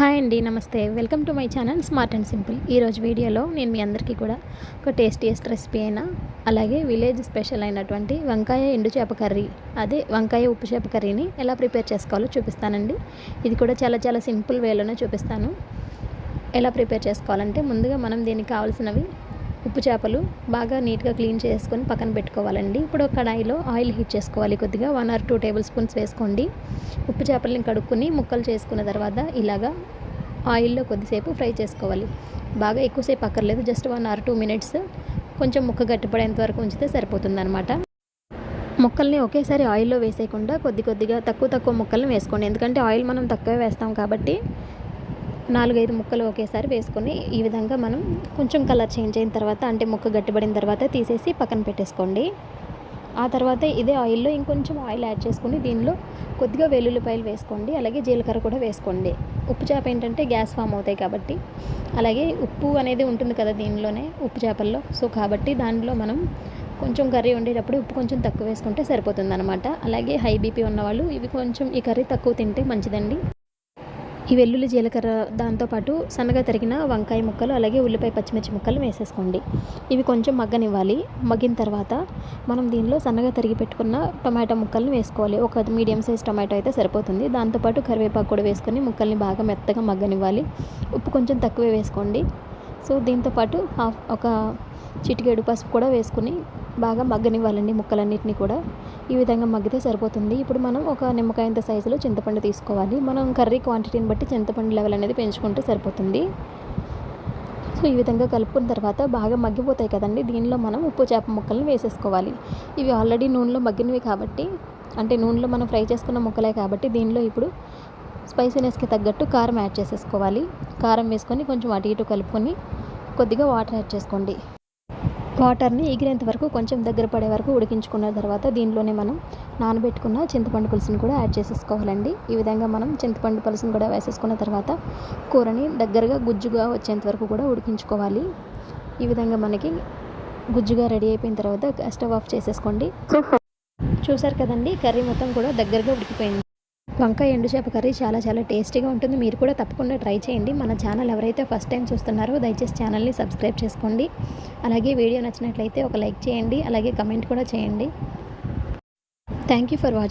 Hi అండి, నమస్తే. Welcome to my channel smart and simple. ఈరోజు వీడియోలో నేను మీ అందరికీ కూడా ఒక టేస్టీయెస్ట్ రెసిపీ అయినా అలాగే విలేజ్ స్పెషల్ అయినటువంటి వంకాయ ఎండు చేప కర్రీ, అదే వంకాయ ఉప్పు చేప కర్రీని ఎలా ప్రిపేర్ చేసుకోవాలో చూపిస్తానండి. ఇది కూడా చాలా సింపుల్ వేలోనే చూపిస్తాను. ఎలా ప్రిపేర్ చేసుకోవాలంటే ముందుగా మనం దీనికి కావాల్సినవి ఉప్పు చేపలు బాగా నీట్గా క్లీన్ చేసుకొని పక్కన పెట్టుకోవాలండి. ఇప్పుడు కడాయిలో ఆయిల్ హీట్ చేసుకోవాలి. కొద్దిగా 1 or 2 టేబుల్ స్పూన్స్ వేసుకోండి. ఉప్పు చేపలని కడుక్కొని ముక్కలు చేసుకున్న తర్వాత ఇలాగా ఆయిల్లో కొద్దిసేపు ఫ్రై చేసుకోవాలి. బాగా ఎక్కువసేపు అక్కర్లేదు, జస్ట్ 1 or 2 minutes కొంచెం ముక్క గట్టిపడేంత వరకు ఉంచితే సరిపోతుందన్నమాట. ముక్కల్ని ఒకేసారి ఆయిల్లో వేసేయకుండా కొద్దిగా తక్కువ ముక్కల్ని వేసుకోండి. ఎందుకంటే ఆయిల్ మనం తక్కువే వేస్తాం కాబట్టి 4-5 ముక్కలు ఒకేసారి వేసుకొని ఈ విధంగా మనం కొంచెం కలర్ చేంజ్ అయిన తర్వాత, అంటే ముక్క గట్టిపడిన తర్వాత తీసేసి పక్కన పెట్టేసుకోండి. ఆ తర్వాత ఇదే ఆయిల్లో ఇంకొంచెం ఆయిల్ యాడ్ చేసుకొని దీనిలో కొద్దిగా వెల్లుల్లిపాయలు వేసుకోండి, అలాగే జీలకర్ర కూడా వేసుకోండి. ఉప్పు చేప ఏంటంటే గ్యాస్ ఫామ్ అవుతాయి కాబట్టి, అలాగే ఉప్పు అనేది ఉంటుంది కదా దీనిలోనే ఉప్పు చేపల్లో. సో కాబట్టి దానిలో మనం కొంచెం కర్రీ వండేటప్పుడు ఉప్పు కొంచెం తక్కువ వేసుకుంటే సరిపోతుందన్నమాట. అలాగే హై బీపీ ఉన్నవాళ్ళు ఇవి కొంచెం ఈ కర్రీ తక్కువ తింటే మంచిదండి. ఈ వెల్లుల్లి జీలకర్ర దాంతోపాటు సన్నగా తరిగిన వంకాయ ముక్కలు, అలాగే ఉల్లిపాయ పచ్చిమిర్చి ముక్కలు వేసేసుకోండి. ఇవి కొంచెం మగ్గనివ్వాలి. మగ్గిన తర్వాత మనం దీనిలో సన్నగా తరిగి పెట్టుకున్న టొమాటో ముక్కల్ని వేసుకోవాలి. ఒక మీడియం సైజ్ టొమాటో అయితే సరిపోతుంది. దాంతోపాటు కరివేపాకు కూడా వేసుకొని ముక్కల్ని బాగా మెత్తగా మగ్గనివ్వాలి. ఉప్పు కొంచెం తక్కువే వేసుకోండి. సో దీంతోపాటు ఒక చిటికెడు పసుపు కూడా వేసుకుని బాగా మగ్గనివ్వాలండి ముక్కలన్నిటిని కూడా. ఈ విధంగా మగ్గితే సరిపోతుంది. ఇప్పుడు మనం ఒక నిమ్మకాయంత సైజులో చింతపండు తీసుకోవాలి. మనం కర్రీ క్వాంటిటీని బట్టి చింతపండు లెవెల్ అనేది పెంచుకుంటే సరిపోతుంది. సో ఈ విధంగా కలుపుకున్న తర్వాత బాగా మగ్గిపోతాయి కదండి, దీనిలో మనం ఉప్పు చేప ముక్కల్ని వేసేసుకోవాలి. ఇవి ఆల్రెడీ నూనెలో మగ్గినవి కాబట్టి, అంటే నూనెలో మనం ఫ్రై చేసుకున్న ముక్కలే కాబట్టి దీనిలో ఇప్పుడు స్పైసీనెస్కి తగ్గట్టు కారం యాడ్ చేసేసుకోవాలి. కారం వేసుకొని కొంచెం అటు ఇటు కలుపుకొని కొద్దిగా వాటర్ యాడ్ చేసుకోండి. వాటర్ని ఎగిరేంత వరకు కొంచెం దగ్గర పడే వరకు ఉడికించుకున్న తర్వాత దీనిలోనే మనం నానబెట్టుకున్న చింతపండు పులుసుని కూడా యాడ్ చేసేసుకోవాలండి. ఈ విధంగా మనం చింతపండు పులుసుని కూడా వేసేసుకున్న తర్వాత కూరని దగ్గరగా గుజ్జుగా వచ్చేంత వరకు కూడా ఉడికించుకోవాలి. ఈ విధంగా మనకి గుజ్జుగా రెడీ అయిపోయిన తర్వాత స్టవ్ ఆఫ్ చేసేసుకోండి. చూసారు కదండి, కర్రీ మొత్తం కూడా దగ్గరగా ఉడికిపోయింది. వంకాయ ఎండు చేప కర్రీ చాలా టేస్టీగా ఉంటుంది. మీరు కూడా తప్పకుండా ట్రై చేయండి. మన ఛానల్ ఎవరైతే ఫస్ట్ టైం చూస్తున్నారో దయచేసి ఛానల్ని సబ్స్క్రైబ్ చేసుకోండి. అలాగే వీడియో నచ్చినట్లయితే ఒక లైక్ చేయండి, అలాగే కమెంట్ కూడా చేయండి. Thank you for watching.